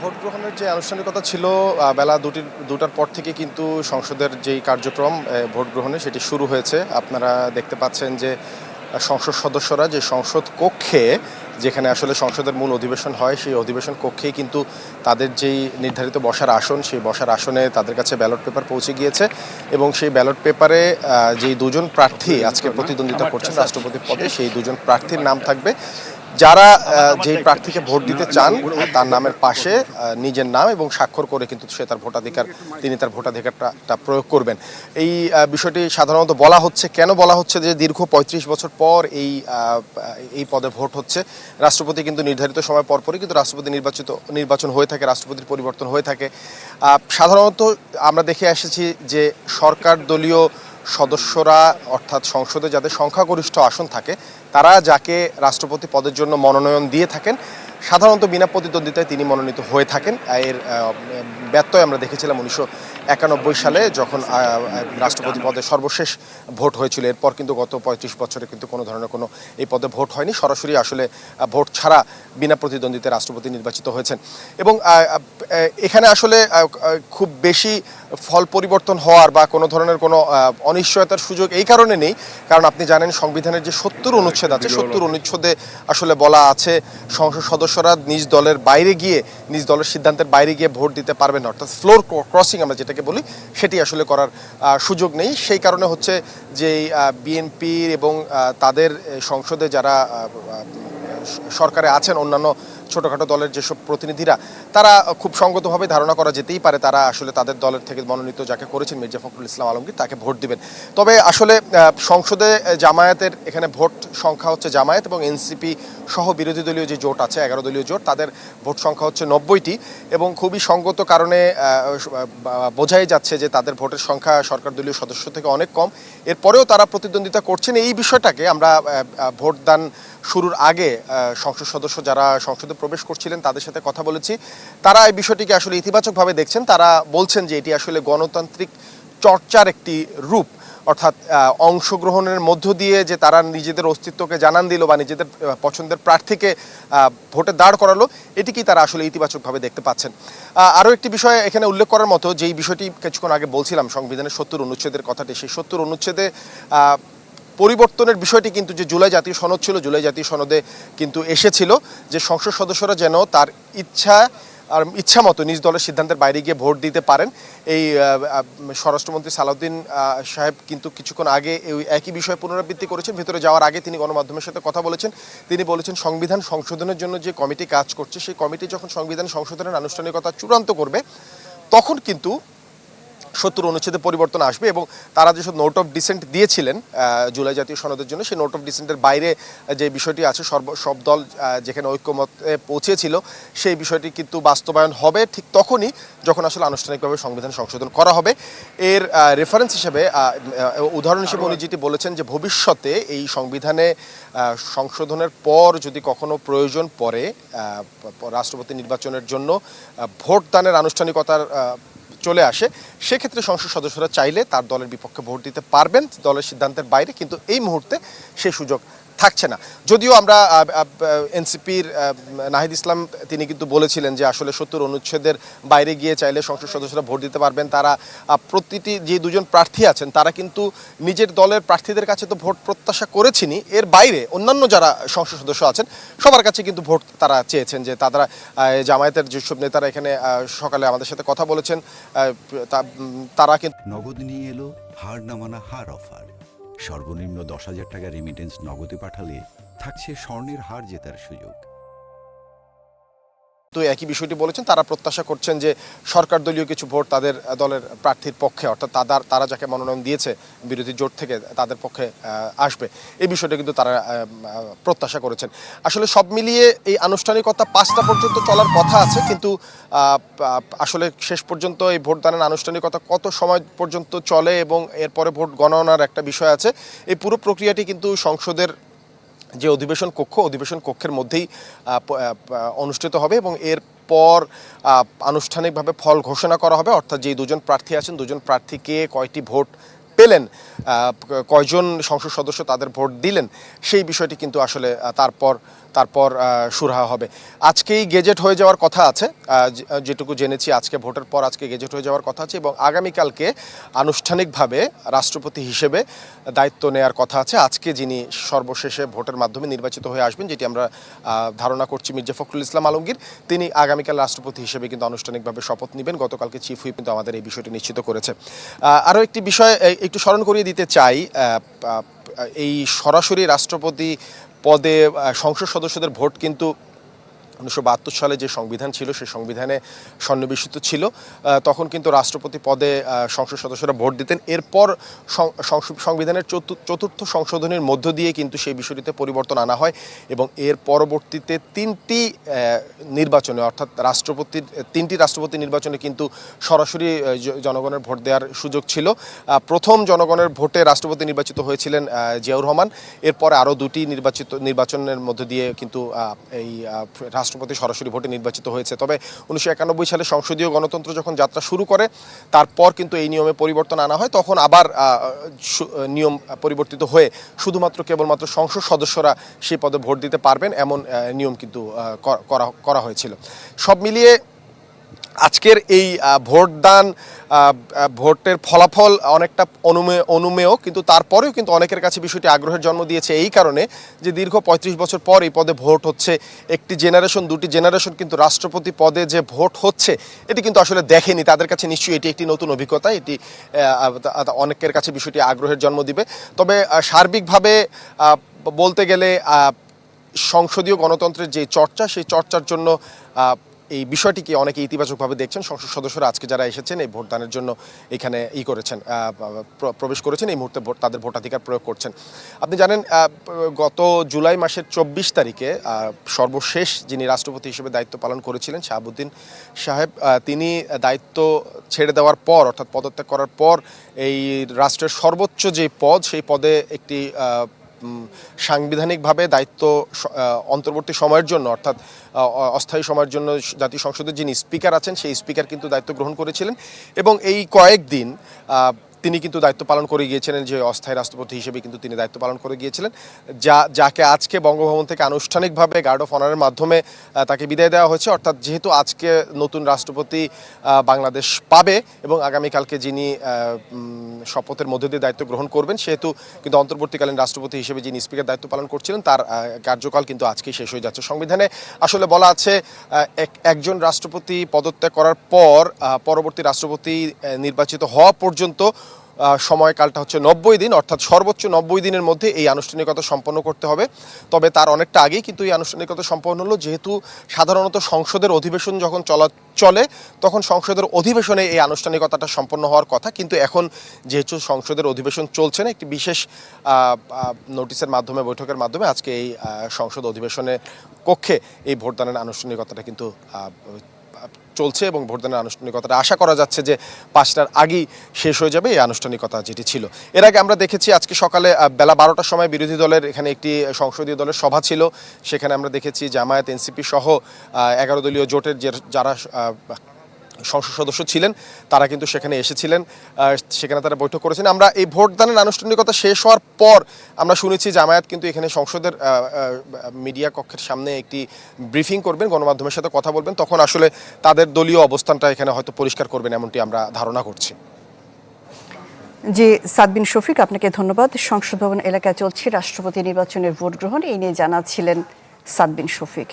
Vote গ্রহণের যে আনুষ্ঠানিকতা ছিল বেলা দুটার পর থেকে কিন্তু সংসদের যেই কার্যক্রম ভোট গ্রহণে সেটি শুরু হয়েছে। আপনারা দেখতে পাচ্ছেন যে সংসদ সদস্যরা যে সংসদ কক্ষে, যেখানে আসলে সংসদের মূল অধিবেশন হয়, সেই অধিবেশন কক্ষেই কিন্তু তাদের যেই নির্ধারিত বসার আসন, সেই বসার আসনে তাদের কাছে ব্যালট পেপার পৌঁছে গিয়েছে এবং সেই ব্যালট পেপারে যেই দুজন প্রার্থী আজকে প্রতিদ্বন্দ্বিতা করছেন রাষ্ট্রপতি পদে, সেই দুজন প্রার্থীর নাম থাকবে। যারা যেই প্রার্থীকে ভোট দিতে চান তার নামের পাশে নিজের নাম এবং স্বাক্ষর করে কিন্তু সে তার তার ভোটাধিকারটা প্রয়োগ করবেন। এই বিষয়টি সাধারণত বলা হচ্ছে, কেন বলা হচ্ছে যে দীর্ঘ ৩৫ বছর পর এই পদে ভোট হচ্ছে। রাষ্ট্রপতি কিন্তু নির্ধারিত সময় পরপরই কিন্তু রাষ্ট্রপতি নির্বাচন হয়ে থাকে, রাষ্ট্রপতির পরিবর্তন হয়ে থাকে। সাধারণত আমরা দেখে এসেছি যে সরকার দলীয় সদস্যরা, অর্থাৎ সংসদে যাদের সংখ্যাগরিষ্ঠ আসন থাকে, তারা যাকে রাষ্ট্রপতি পদের জন্য মনোনয়ন দিয়ে থাকেন, সাধারণত বিনা প্রতিদ্বন্দ্বিতায় তিনি মনোনীত হয়ে থাকেন। এর ব্যত্যয় আমরা দেখেছিলাম 1991 সালে, যখন রাষ্ট্রপতি পদে সর্বশেষ ভোট হয়েছিল। এরপর কিন্তু গত ৩৫ বছরে কিন্তু কোনো ধরনের এই পদে ভোট হয়নি, সরাসরি আসলে ভোট ছাড়া বিনা প্রতিদ্বন্দ্বিতায় রাষ্ট্রপতি নির্বাচিত হয়েছেন। এবং এখানে আসলে খুব বেশি ফল পরিবর্তন হওয়ার বা কোনো ধরনের কোনো অনিশ্চয়তার সুযোগ এই কারণে নেই, কারণ আপনি জানেন সংবিধানের যে ৭০ অনুচ্ছেদ আছে, ৭০ অনুচ্ছেদে আসলে বলা আছে সংসদ সদস্যরা নিজ দলের সিদ্ধান্তের বাইরে গিয়ে ভোট দিতে পারবেন না, অর্থাৎ ফ্লোর ক্রসিং আমরা যেটাকে বলি, সেটি আসলে করার সুযোগ নেই। সেই কারণে হচ্ছে যে বিএনপির এবং তাদের সংসদে যারা সরকারে আছেন অন্যান্য ছোটোখাটো দলের যেসব প্রতিনিধিরা, তারা খুব সঙ্গতভাবে ধারণা করা যেতেই পারে তারা আসলে তাদের দলের থেকে মনোনীত যাকে করেছেন মির্জা ফখরুল ইসলাম আলমগীর, তাকে ভোট দিবেন। তবে আসলে সংসদে জামায়াতের এখানে ভোট সংখ্যা হচ্ছে, জামায়াত এবং এনসিপি সহ বিরোধী দলীয় যে জোট আছে 11 দলীয় জোট, তাদের ভোট সংখ্যা হচ্ছে 90টি এবং খুবই সঙ্গত কারণে বোঝাই যাচ্ছে যে তাদের ভোটের সংখ্যা সরকার দলীয় সদস্য থেকে অনেক কম। এরপরেও তারা প্রতিদ্বন্দ্বিতা করছেন। এই বিষয়টাকে আমরা ভোটদান শুরুর আগে সংসদ সদস্য যারা সংসদে প্রবেশ করছিলেন তাদের সাথে কথা বলেছি, তারা এই বিষয়টিকে আসলে ইতিবাচকভাবে দেখছেন। তারা বলছেন যে এটি আসলে গণতান্ত্রিক চর্চার একটি রূপ, অর্থাৎ অংশগ্রহণের মধ্য দিয়ে যে তারা নিজেদের অস্তিত্বকে জানান দিল বা নিজেদের পছন্দের প্রার্থীকে ভোটে দাঁড় করালো, এটিকেই তারা আসলে ইতিবাচকভাবে দেখতে পাচ্ছেন। আরও একটি বিষয় এখানে উল্লেখ করার মতো, যেই বিষয়টি কিছুক্ষণ আগে বলছিলাম সংবিধানের ৭০ অনুচ্ছেদের কথাটি, সেই ৭০ অনুচ্ছেদে পরিবর্তনের বিষয়টি কিন্তু যে জুলাই জাতীয় সনদ ছিল, জুলাই জাতীয় সনদে কিন্তু এসেছিল যে সংসদ সদস্যরা যেন তার ইচ্ছা মতো নিজ দলের সিদ্ধান্তের বাইরে গিয়ে ভোট দিতে পারেন। এই স্বরাষ্ট্রমন্ত্রী সালাউদ্দিন সাহেব কিন্তু কিছুক্ষণ আগে এই একই বিষয়ে পুনরাবৃত্তি করেছেন। ভেতরে যাওয়ার আগে তিনি গণমাধ্যমের সাথে কথা বলেছেন। তিনি বলেছেন সংবিধান সংশোধনের জন্য যে কমিটি কাজ করছে, সেই কমিটি যখন সংবিধান সংশোধনের আনুষ্ঠানিকতা চূড়ান্ত করবে, তখন কিন্তু ৭০ অনুচ্ছেদে পরিবর্তন আসবে এবং তারা যেসব নোট অফ ডিসেন্ট দিয়েছিলেন জুলাই জাতীয় সনদের জন্য, সেই নোট অফ ডিসেন্টের বাইরে যে বিষয়টি আছে, সব দল যেখানে ঐক্যমতে পৌঁছেছিল, সেই বিষয়টি কিন্তু বাস্তবায়ন হবে ঠিক তখনই যখন আসলে আনুষ্ঠানিকভাবে সংবিধান সংশোধন করা হবে। এর রেফারেন্স হিসেবে, উদাহরণ হিসেবে উনি যেটি বলেছেন যে ভবিষ্যতে এই সংবিধানে সংশোধনের পর যদি কখনো প্রয়োজন পড়ে রাষ্ট্রপতি নির্বাচনের জন্য ভোটদানের আনুষ্ঠানিকতার চলে আসে, সেক্ষেত্রে সংসদ সদস্যরা চাইলে তার দলের বিপক্ষে ভোট দিতে পারবেন দলের সিদ্ধান্তের বাইরে, কিন্তু এই মুহূর্তে সেই সুযোগ থাকছে না। যদিও আমরা এনসিপির নাহিদ ইসলাম তিনি কিন্তু বলেছিলেন যে আসলে ৭০ অনুচ্ছেদের বাইরে গিয়ে চাইলে সংসদ সদস্যরা ভোট দিতে পারবেন। তারা প্রতিটি যে দুজন প্রার্থী আছেন তারা কিন্তু নিজের দলের প্রার্থীদের কাছে তো ভোট প্রত্যাশা করেছেনই, এর বাইরে অন্যান্য যারা সংসদ সদস্য আছেন সবার কাছে কিন্তু ভোট তারা চেয়েছেন। যে তারা জামায়াতের যেসব নেতারা এখানে সকালে আমাদের সাথে কথা বলেছেন, তারা কিন্তু নগদ নিয়ে এলো হার না মানা হার অফার। সর্বনিম্ন 10,000 টাকা রেমিটেন্স নগদে পাঠালে থাকছে স্বর্ণের হার জেতার সুযোগ। তো একই বিষয়টি বলেছেন, তারা প্রত্যাশা করছেন যে সরকার দলীয় কিছু ভোট তাদের দলের প্রার্থীর পক্ষে, অর্থাৎ তারা যাকে মনোনয়ন দিয়েছে বিরোধী জোট থেকে তাদের পক্ষে আসবে, এই বিষয়টা কিন্তু তারা প্রত্যাশা করেছেন। আসলে সব মিলিয়ে এই আনুষ্ঠানিকতা 5টা পর্যন্ত চলার কথা আছে, কিন্তু আসলে শেষ পর্যন্ত এই ভোটদানের আনুষ্ঠানিকতা কত সময় পর্যন্ত চলে এবং এরপরে ভোট গণনার একটা বিষয় আছে। এই পুরো প্রক্রিয়াটি কিন্তু সংসদের যে অধিবেশন কক্ষের মধ্যেই অনুষ্ঠিত হবে এবং এরপর আনুষ্ঠানিকভাবে ফল ঘোষণা করা হবে, অর্থাৎ যে দুজন প্রার্থী আছেন দুজন প্রার্থীকে কয়টি ভোট পেলেন, কয়জন সংসদ সদস্য তাদের ভোট দিলেন, সেই বিষয়টি কিন্তু আসলে তারপর সুরাহা হবে। আজকেই গেজেট হয়ে যাওয়ার কথা আছে, যেটুকু জেনেছি আজকে ভোটের পর আজকে গেজেট হয়ে যাওয়ার কথা আছে, এবং আগামীকালকে আনুষ্ঠানিকভাবে রাষ্ট্রপতি হিসেবে দায়িত্ব নেওয়ার কথা আছে আজকে যিনি সর্বশেষে ভোটের মাধ্যমে নির্বাচিত হয়ে আসবেন, যেটি আমরা ধারণা করছি মির্জা ফখরুল ইসলাম আলমগীর, তিনি আগামীকাল রাষ্ট্রপতি হিসেবে কিন্তু আনুষ্ঠানিকভাবে শপথ নেবেন। গতকালকে চিফ হুইপ কিন্তু আমাদের এই বিষয়টি নিশ্চিত করেছে। আরও একটি বিষয় একটু স্মরণ করিয়ে দিতে চাই, এই সরাসরি রাষ্ট্রপতি পদে সংসদ সদস্যদের ভোট কিন্তু 1972 সালে যে সংবিধান ছিল সেই সংবিধানে সন্নিবেশিত ছিল। তখন কিন্তু রাষ্ট্রপতি পদে সংসদ সদস্যরা ভোট দিতেন। এরপর সংবিধানের চতুর্থ সংশোধনীর মধ্য দিয়ে কিন্তু সেই বিষয়টিতে পরিবর্তন আনা হয়, এবং এর পরবর্তীতে তিনটি নির্বাচনে অর্থাৎ তিনটি রাষ্ট্রপতি নির্বাচনে কিন্তু সরাসরি জনগণের ভোট দেওয়ার সুযোগ ছিল। প্রথম জনগণের ভোটে রাষ্ট্রপতি নির্বাচিত হয়েছিলেন জিয়াউর রহমান। এরপরে আরও দুটি নির্বাচনের মধ্য দিয়ে কিন্তু এই রাষ্ট্রপতি সরাসরি ভোটে নির্বাচিত হয়েছে। তবে 1991 সালে সংসদীয় গণতন্ত্র যখন যাত্রা শুরু করে তারপর কিন্তু এই নিয়মে পরিবর্তন আনা হয়। তখন আবার নিয়ম পরিবর্তিত হয়ে শুধুমাত্র কেবলমাত্র সংসদ সদস্যরা সেই পদে ভোট দিতে পারবেন, এমন নিয়ম কিন্তু করা হয়েছিল। সব মিলিয়ে আজকের এই ভোটের ফলাফল অনেকটা অনুমেয়, কিন্তু তারপরেও কিন্তু অনেকের কাছে বিষয়টি আগ্রহের জন্ম দিয়েছে এই কারণে যে দীর্ঘ 35 বছর পর এই পদে ভোট হচ্ছে। একটি জেনারেশন, দুটি জেনারেশন কিন্তু রাষ্ট্রপতি পদে যে ভোট হচ্ছে এটি কিন্তু আসলে দেখেনি। তাদের কাছে নিশ্চয়ই এটি একটি নতুন অভিজ্ঞতা, এটি অনেকের কাছে বিষয়টি আগ্রহের জন্ম দিবে। তবে সার্বিকভাবে বলতে গেলে সংসদীয় গণতন্ত্রের যে চর্চা, সেই চর্চার জন্য এই বিষয়টিকে অনেকে ইতিবাচকভাবে দেখছেন। সংসদ সদস্যরা আজকে যারা এসেছেন এই ভোটদানের জন্য এখানে প্রবেশ করেছেন, এই মুহূর্তে তাদের ভোটাধিকার প্রয়োগ করছেন। আপনি জানেন গত জুলাই মাসের 24 তারিখে সর্বশেষ যিনি রাষ্ট্রপতি হিসেবে দায়িত্ব পালন করেছিলেন শাহাবুদ্দিন সাহেব, তিনি দায়িত্ব ছেড়ে দেওয়ার পর অর্থাৎ পদত্যাগ করার পর এই রাষ্ট্রের সর্বোচ্চ যে পদ, সেই পদে একটি সাংবিধানিকভাবে দায়িত্ব অন্তর্বর্তী সময়ের জন্য অর্থাৎ অস্থায়ী সময়ের জন্য জাতীয় সংসদের যিনি স্পিকার আছেন সেই স্পিকার কিন্তু দায়িত্ব গ্রহণ করেছিলেন, এবং এই কয়েকদিন তিনি কিন্তু দায়িত্ব পালন করে গিয়েছিলেন, যে অস্থায়ী রাষ্ট্রপতি হিসেবে কিন্তু তিনি দায়িত্ব পালন করে গিয়েছিলেন, যাকে আজকে বঙ্গভবন থেকে আনুষ্ঠানিকভাবে গার্ড অফ অনারের মাধ্যমে তাকে বিদায় দেওয়া হয়েছে। অর্থাৎ যেহেতু আজকে নতুন রাষ্ট্রপতি বাংলাদেশ পাবে এবং আগামীকালকে যিনি শপথের মধ্যে দিয়ে দায়িত্ব গ্রহণ করবেন, সেহেতু কিন্তু অন্তর্বর্তীকালীন রাষ্ট্রপতি হিসেবে যিনি স্পিকার দায়িত্ব পালন করছিলেন তার কার্যকাল কিন্তু আজকেই শেষ হয়ে যাচ্ছে। সংবিধানে আসলে বলা আছে একজন রাষ্ট্রপতি পদত্যাগ করার পর পরবর্তী রাষ্ট্রপতি নির্বাচিত হওয়া পর্যন্ত সময়কালটা হচ্ছে 90 দিন, অর্থাৎ সর্বোচ্চ 90 দিনের মধ্যে এই আনুষ্ঠানিকতা সম্পন্ন করতে হবে। তবে তার অনেকটা আগেই কিন্তু এই আনুষ্ঠানিকতা সম্পন্ন হলো, যেহেতু সাধারণত সংসদের অধিবেশন যখন চলে তখন সংসদের অধিবেশনে এই আনুষ্ঠানিকতাটা সম্পন্ন হওয়ার কথা, কিন্তু এখন যেহেতু সংসদের অধিবেশন চলছে না, একটি বিশেষ নোটিশের মাধ্যমে বৈঠকের মাধ্যমে আজকে এই সংসদ অধিবেশনের কক্ষে এই ভোটদানের আনুষ্ঠানিকতাটা কিন্তু চলছে, এবং ভোটদানের আনুষ্ঠানিকতাটা আশা করা যাচ্ছে যে 5টার আগেই শেষ হয়ে যাবে এই আনুষ্ঠানিকতা যেটি ছিল। এর আগে আমরা দেখেছি আজকে সকালে বেলা 12টার সময় বিরোধী দলের এখানে একটি সংসদীয় দলের সভা ছিল, সেখানে আমরা দেখেছি জামায়াত, এনসিপি সহ 11 দলীয় জোটের যারা সংসদ সদস্য ছিলেন তারা কিন্তু সেখানে এসেছিলেন, সেখানে তারা বৈঠক করেছেন। আমরা এই ভোটদানের আনুষ্ঠানিকতা শেষ হওয়ার পর আমরা শুনেছি জামায়াত কিন্তু এখানে সংসদের মিডিয়া কক্ষের সামনে একটি ব্রিফিং করবেন, গণমাধ্যমের সাথে কথা বলবেন, তখন আসলে তাদের দলীয় অবস্থানটা এখানে হয়তো পরিষ্কার করবেন এমনটি আমরা ধারণা করছি। জি, সাদ বিন শফিক, আপনাকে ধন্যবাদ। সংসদ ভবন এলাকায় চলছে রাষ্ট্রপতি নির্বাচনের ভোট গ্রহণ, এই নিয়ে জানাচ্ছিলেন সাদ বিন শফিক।